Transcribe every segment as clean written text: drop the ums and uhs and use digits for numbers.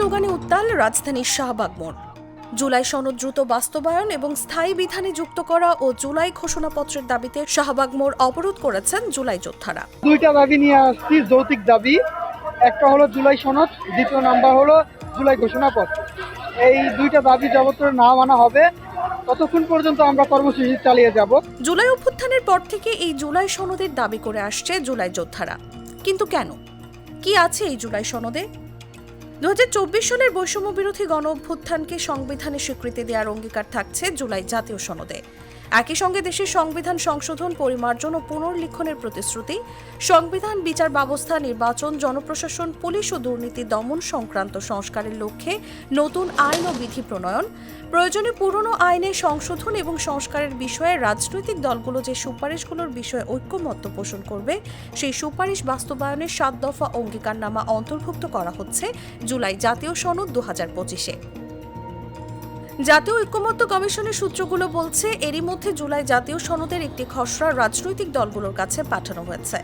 স্লোগানে উত্তাল রাজধানীর শাহবাগ মোড়। জুলাই সনদ দ্রুত বাস্তবায়ন এবং স্থায়ী বিধানে যুক্ত করা ও জুলাই ঘোষণাপত্রের দাবিতে শাহবাগ মোড় অবরোধ করেছেন জুলাই যোদ্ধারা। দুইটা দাবি নিয়ে আসছি, যৌক্তিক দাবি। একটা হলো জুলাই সনদ, দ্বিতীয় নাম্বার হলো জুলাই ঘোষণাপত্র। এই দুইটা দাবি যাবতীয় না মানা হবে ততক্ষণ পর্যন্ত আমরা কর্মসূচি চালিয়ে যাব। জুলাই অভ্যুত্থানের পর থেকে এই জুলাই সনদের দাবি করে আসছে জুলাই যোদ্ধারা। কিন্তু কেন? কি আছে এই জুলাই সনদে? 2024 সালের বৈষম্য বিরোধী গণ অভ্যুত্থানকে সংবিধানে স্বীকৃতি দেওয়ার অঙ্গীকার থাকছে জুলাই জাতীয় সনদে। একই সঙ্গে দেশের সংবিধান সংশোধন, পরিমার্জন ও পুনর্লিখনের প্রতিশ্রুতি, সংবিধান, বিচার ব্যবস্থা, নির্বাচন, জনপ্রশাসন, পুলিশ ও দুর্নীতি দমন সংক্রান্ত সংস্কারের লক্ষ্যে নতুন আইন ও বিধি প্রণয়ন, প্রয়োজনে পুরনো আইনে সংশোধন এবং সংস্কারের বিষয়ে রাজনৈতিক দলগুলো যে সুপারিশগুলোর বিষয়ে ঐক্যমত্য পোষণ করবে সেই সুপারিশ বাস্তবায়নের 7 দফা অঙ্গীকারনামা অন্তর্ভুক্ত করা হচ্ছে জুলাই জাতীয় সনদ 2025-এ। জাতীয় ঐক্যমত্য কমিশনের সূত্রগুলো বলছে, এরই মধ্যে জুলাই জাতীয় সনদের একটি খসড়া রাজনৈতিক দলগুলোর কাছে পাঠানো হয়েছে।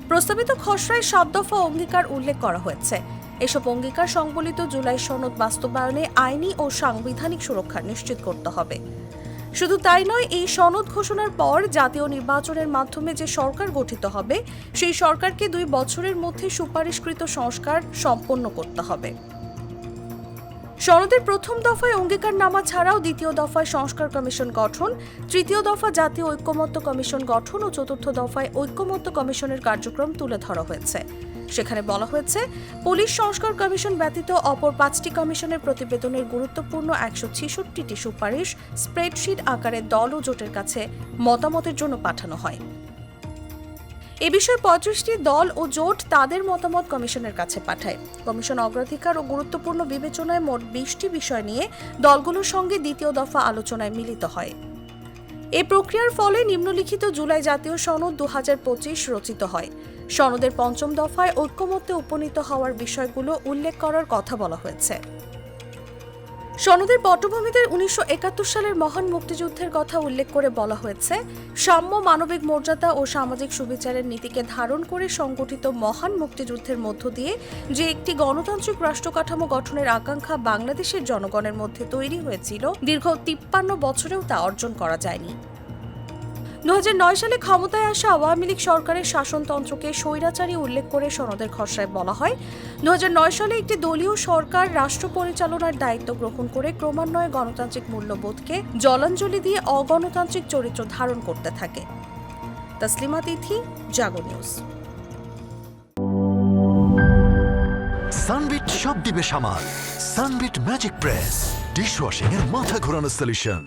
প্রস্তাবিত খসড়ায় 7 দফা অঙ্গীকার উল্লেখ করা হয়েছে। এসব অঙ্গীকার সংবলিত জুলাই সনদ বাস্তবায়নে আইনি ও সাংবিধানিক সুরক্ষা নিশ্চিত করতে হবে। শুধু তাই নয়, এই সনদ ঘোষণার পর জাতীয় নির্বাচনের মাধ্যমে যে সরকার গঠিত হবে সেই সরকারকে 2 বছরের মধ্যে সুপারিশকৃত সংস্কার সম্পন্ন করতে হবে। সনদের প্রথম দফায় অঙ্গীকারনামা ছাড়াও দ্বিতীয় দফায় সংস্কার কমিশন গঠন, তৃতীয় দফা জাতীয় ঐক্যমত্য কমিশন গঠন ও চতুর্থ দফায় ঐক্যমত্য কমিশনের কার্যক্রম তুলে ধরা হয়েছে। সেখানে বলা হয়েছে, পুলিশ সংস্কার কমিশন ব্যতীত অপর 5টি কমিশনের প্রতিবেদনের গুরুত্বপূর্ণ 166টি সুপারিশ স্প্রেডশিট আকারে দল ও জোটের কাছে মতামতের জন্য পাঠানো হয়। এ বিষয়ে 35টি দল ও জোট তাদের মতামত কমিশনের কাছে পাঠায়। কমিশন অগ্রাধিকার ও গুরুত্বপূর্ণ বিবেচনায় মোট 20টি বিষয় নিয়ে দলগুলোর সঙ্গে দ্বিতীয় দফা আলোচনায় মিলিত হয়। এই প্রক্রিয়ার ফলে নিম্নলিখিত জুলাই জাতীয় সনদ 2025 রচিত হয়। সনদের 5ম দফায় ঐক্যমত্যে উপনীত হওয়ার বিষয়গুলো উল্লেখ করার কথা বলা হয়েছে। সনদের পটভূমিতে 1971 সালের মহান মুক্তিযুদ্ধের কথা উল্লেখ করে বলা হয়েছে, সাম্য, মানবিক মর্যাদা ও সামাজিক সুবিচারের নীতিকে ধারণ করে সংগঠিত মহান মুক্তিযুদ্ধের মধ্য দিয়ে যে একটি গণতান্ত্রিক রাষ্ট্র কাঠামো গঠনের আকাঙ্ক্ষা বাংলাদেশের জনগণের মধ্যে তৈরি হয়েছিল, দীর্ঘ 53 বছরেও তা অর্জন করা যায়নি। 2009 সালে ক্ষমতায় আসা আওয়ামী লীগ সরকারের শাসনতন্ত্রকে স্বৈরাচারী উল্লেখ করে সনদের খসড়ায় বলা হয়, 2009 সালে একটি দলীয় সরকার রাষ্ট্র পরিচালনার দায়িত্ব গ্রহণ করে ক্রমান্বয়ে গণতান্ত্রিক মূল্যবোধকে জলাঞ্জলি দিয়ে অগণতান্ত্রিক চরিত্র ধারণ করতে থাকে। তসলিমা তিথি, জাগো নিউজ। সানবিট সব দিবে সামাল। সানবিট ম্যাজিক প্রেস ডিশওয়াশিং এর মাথা ঘোরানো সলিউশন।